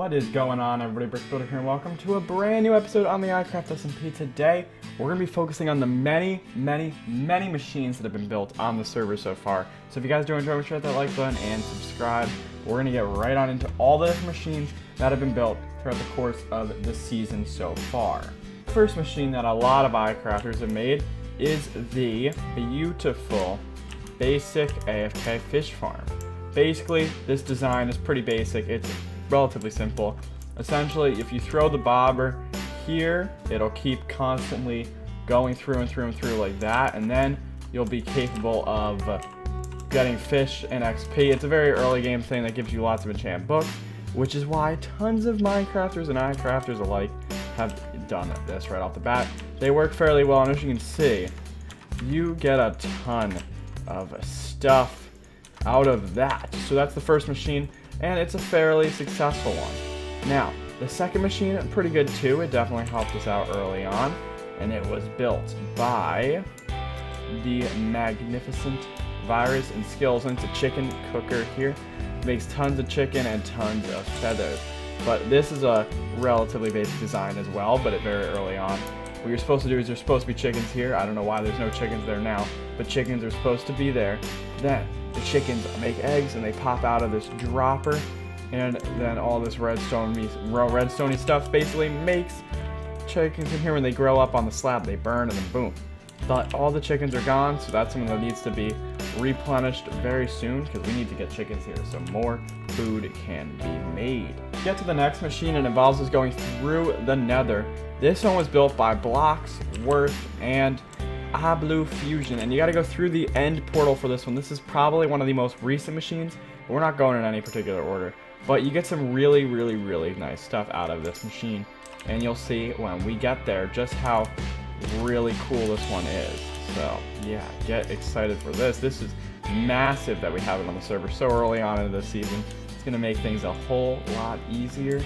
What is going on, everybody? Brick Builder here, and welcome to a brand new episode on the iCraft SMP. Today, we're going to be focusing on the many machines that have been built on the server so far. So if you guys do enjoy, make sure to hit that like button and subscribe. We're going to get right on into all the different machines that have been built throughout the course of the season so far. The first machine that a lot of iCrafters have made is the beautiful basic AFK fish farm. Basically, this design is pretty basic. It's relatively simple. Essentially, if you throw the bobber here, it'll keep constantly going through and through and through like that, and then you'll be capable of getting fish and XP. It's a very early game thing that gives you lots of enchant books, which is why tons of Minecrafters and iCrafters alike have done this right off the bat. They work fairly well, and as you can see, you get a ton of stuff out of that. So that's the first machine, and it's a fairly successful one. Now, the second machine, pretty good too. It definitely helped us out early on, and it was built by the magnificent Virus and Skills. And it's a chicken cooker here. It makes tons of chicken and tons of feathers. But this is a relatively basic design as well, but very early on. What you're supposed to do is there's supposed to be chickens here. I don't know why there's no chickens there now, but chickens are supposed to be there. Then the chickens make eggs and they pop out of this dropper, and then all this redstone-y stuff basically makes chickens in here. When they grow up on the slab, they burn, and then boom. But all the chickens are gone, so that's something that needs to be replenished very soon, because we need to get chickens here so more food can be made. Get to the next machine, and it involves us going through the nether. This one was built by Blocks, Worth, and Blue Fusion, and you got to go through the end portal for this one. This is probably one of the most recent machines, but we're not going in any particular order. But you get some really nice stuff out of this machine, and you'll see when we get there just how really cool this one is. So yeah, get excited for this. This is massive that we have it on the server so early on in the season. It's going to make things a whole lot easier.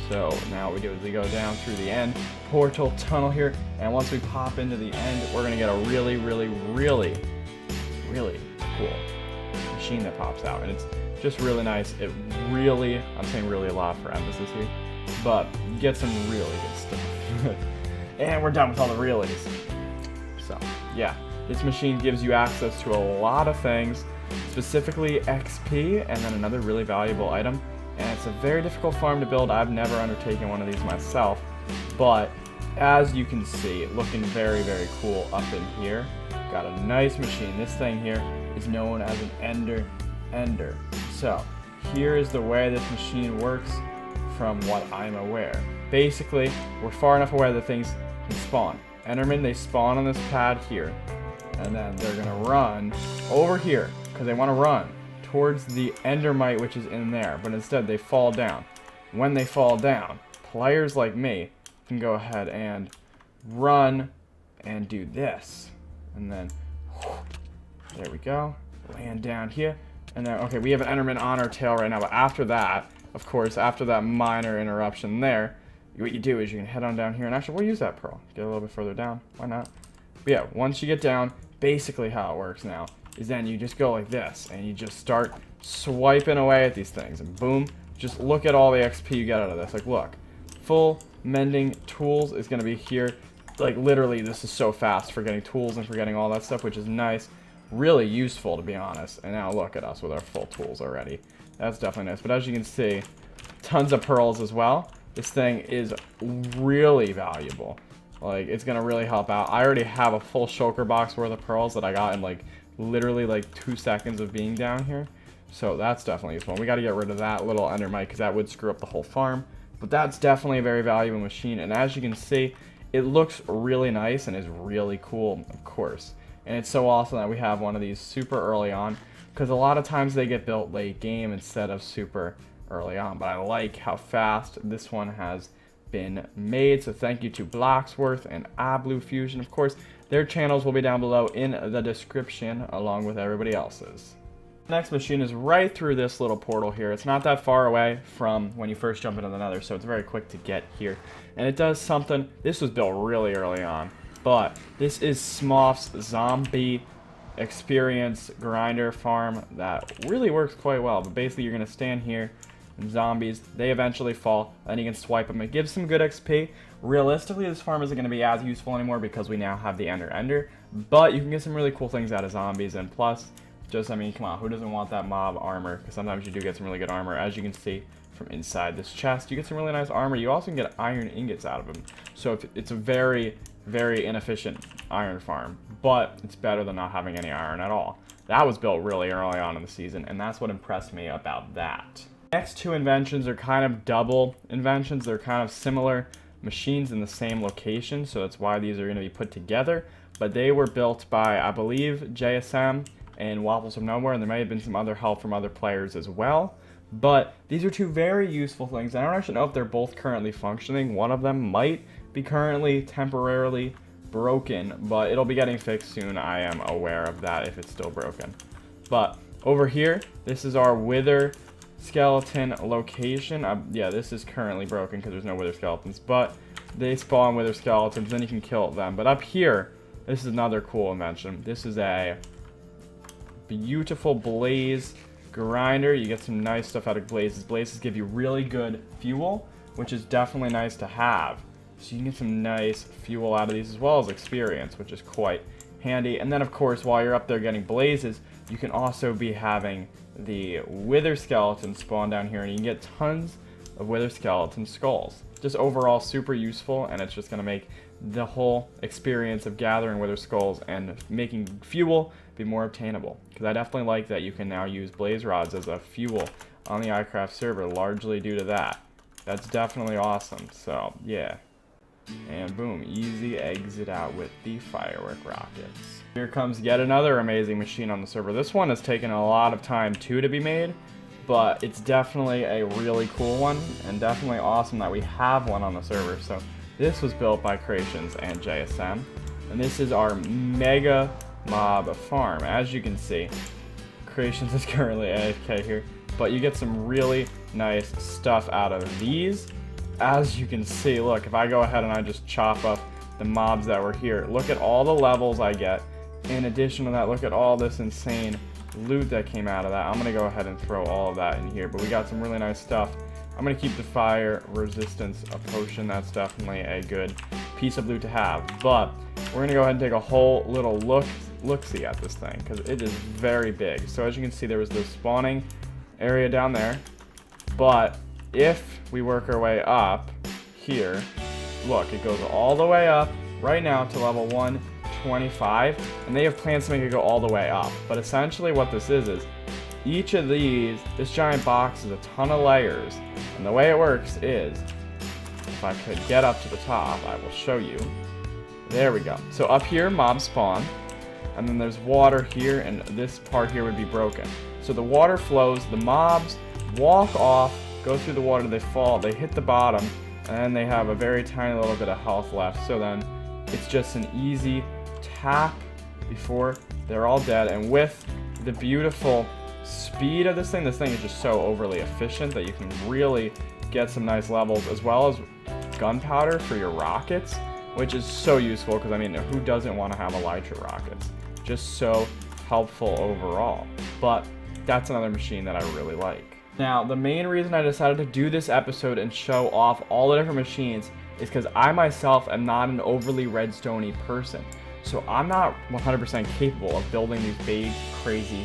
So now what we do is we go down through the end portal tunnel here, and once we pop into the end, we're going to get a really cool machine that pops out, and it's just really nice. It really, I'm saying really a lot for emphasis here, but you get some really good stuff. And we're done with all the reallys. So yeah, this machine gives you access to a lot of things, specifically XP, and then another really valuable item. And it's a very difficult farm to build. I've never undertaken one of these myself, but as you can see, looking very cool up in here. Got a nice machine. This thing here is known as an ender. So here is the way this machine works from what I'm aware. Basically, we're far enough away that things can spawn. Endermen, they spawn on this pad here, and then they're gonna run over here because they want to run towards the endermite, which is in there, but instead they fall down. When they fall down, players like me can go ahead and run and do this, and then there we go, land down here, and then okay, we have an enderman on our tail right now. But after that, of course, after that minor interruption there, what you do is you can head on down here, and actually we'll use that pearl, get a little bit further down, why not? But yeah, once you get down, basically how it works now is then you just go like this, and you just start swiping away at these things, and boom, just look at all the XP you get out of this. Like, look, full mending tools is going to be here. Like, literally, this is so fast for getting tools and for getting all that stuff, which is nice. Really useful, to be honest. And now look at us with our full tools already. That's definitely nice. But as you can see, tons of pearls as well. This thing is really valuable. Like, it's going to really help out. I already have a full shulker box worth of pearls that I got in, like, literally like 2 seconds of being down here. So that's definitely useful. We got to get rid of that little endermite because that would screw up the whole farm. But that's definitely a very valuable machine. And as you can see, it looks really nice and is really cool, of course. And it's so awesome that we have one of these super early on, because a lot of times they get built late game instead of super early on. But I like how fast this one has been made. So thank you to Blocksworth and Blue Fusion. Of course, their channels will be down below in the description along with everybody else's. Next machine is right through this little portal here. It's not that far away from when you first jump into the nether, so it's very quick to get here. And it does something. This was built really early on, but this is Smoth's zombie experience grinder farm that really works quite well. But basically, you're going to stand here, and zombies. They eventually fall, and you can swipe them. It gives some good XP. Realistically, this farm isn't going to be as useful anymore because we now have the Ender, but you can get some really cool things out of zombies, and plus, just, I mean, come on, who doesn't want that mob armor? Because sometimes you do get some really good armor. As you can see from inside this chest, you get some really nice armor. You also can get iron ingots out of them. So it's a very, very inefficient iron farm, but it's better than not having any iron at all. That was built really early on in the season, and that's what impressed me about that. Next two inventions are kind of double inventions. They're kind of similar machines in the same location, so that's why these are going to be put together. But they were built by, I believe, JSM and Waffles from Nowhere, and there may have been some other help from other players as well. But these are two very useful things. I don't actually know if they're both currently functioning. One of them might be currently temporarily broken, but it'll be getting fixed soon. I am aware of that if it's still broken. But over here, this is our wither skeleton location. Yeah, this is currently broken because there's no wither skeletons, but they spawn wither skeletons, then you can kill them. But up here, this is another cool invention. This is a beautiful blaze grinder. You get some nice stuff out of blazes. Blazes give you really good fuel, which is definitely nice to have. So you can get some nice fuel out of these as well as experience, which is quite handy. And then, of course, while you're up there getting blazes, you can also be having the wither skeleton spawn down here, and you can get tons of wither skeleton skulls. Just overall super useful, and it's just going to make the whole experience of gathering wither skulls and making fuel be more obtainable. Because I definitely like that you can now use blaze rods as a fuel on the iCraft server, largely due to that. That's definitely awesome. So, yeah. And boom, easy exit out with the firework rockets. Here comes yet another amazing machine on the server. This one has taken a lot of time too to be made, but it's definitely a really cool one, and definitely awesome that we have one on the server. So this was built by Creations and JSM, and this is our mega mob farm. As you can see, Creations is currently AFK here, but you get some really nice stuff out of these. As you can see, look, if I go ahead and I just chop up the mobs that were here, look at all the levels I get. In addition to that, look at all this insane loot that came out of that. I'm going to go ahead and throw all of that in here, but we got some really nice stuff. I'm going to keep the fire resistance a potion. That's definitely a good piece of loot to have. But we're going to go ahead and take a whole little look-see at this thing, because it is very big. So as you can see, there was the spawning area down there, but if we work our way up here, look, it goes all the way up right now to level 125, and they have plans to make it go all the way up. But essentially what this is each of these, this giant box is a ton of layers, and the way it works is, if I could get up to the top, I will show you. There we go. So up here, mobs spawn, and then there's water here, and this part here would be broken. So the water flows, the mobs walk off, go through the water, they fall, they hit the bottom, and then they have a very tiny little bit of health left. So then it's just an easy tap before they're all dead. And with the beautiful speed of this thing is just so overly efficient that you can really get some nice levels, as well as gunpowder for your rockets, which is so useful because, I mean, who doesn't want to have elytra rockets? Just so helpful overall. But that's another machine that I really like. Now, the main reason I decided to do this episode and show off all the different machines is because I myself am not an overly redstone-y person. So I'm not 100% capable of building these big, crazy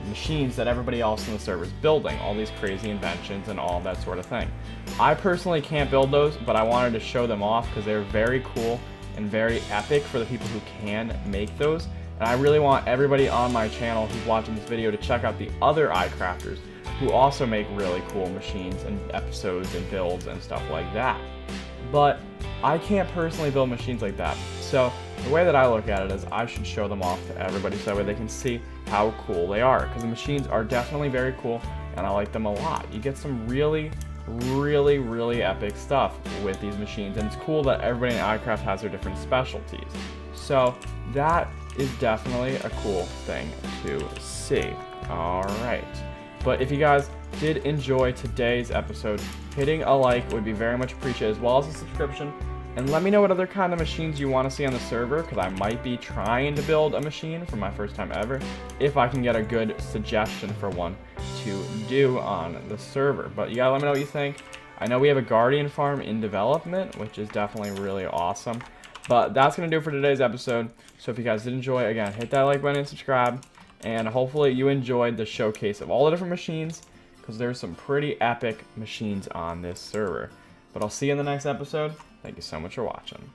machines that everybody else in the server is building, all these crazy inventions and all that sort of thing. I personally can't build those, but I wanted to show them off because they're very cool and very epic for the people who can make those. And I really want everybody on my channel who's watching this video to check out the other iCrafters who also make really cool machines and episodes and builds and stuff like that. But I can't personally build machines like that. So the way that I look at it is I should show them off to everybody so that way they can see how cool they are. Because the machines are definitely very cool and I like them a lot. You get some really, really, really epic stuff with these machines. And it's cool that everybody in iCraft has their different specialties. So that is definitely a cool thing to see. Alright. But if you guys did enjoy today's episode, hitting a like would be very much appreciated, as well as a subscription. And let me know what other kind of machines you want to see on the server, because I might be trying to build a machine for my first time ever, if I can get a good suggestion for one to do on the server. But you gotta let me know what you think. I know we have a Guardian farm in development, which is definitely really awesome. But that's going to do it for today's episode. So if you guys did enjoy, again, hit that like button and subscribe. And hopefully you enjoyed the showcase of all the different machines, because there's some pretty epic machines on this server. But I'll see you in the next episode. Thank you so much for watching.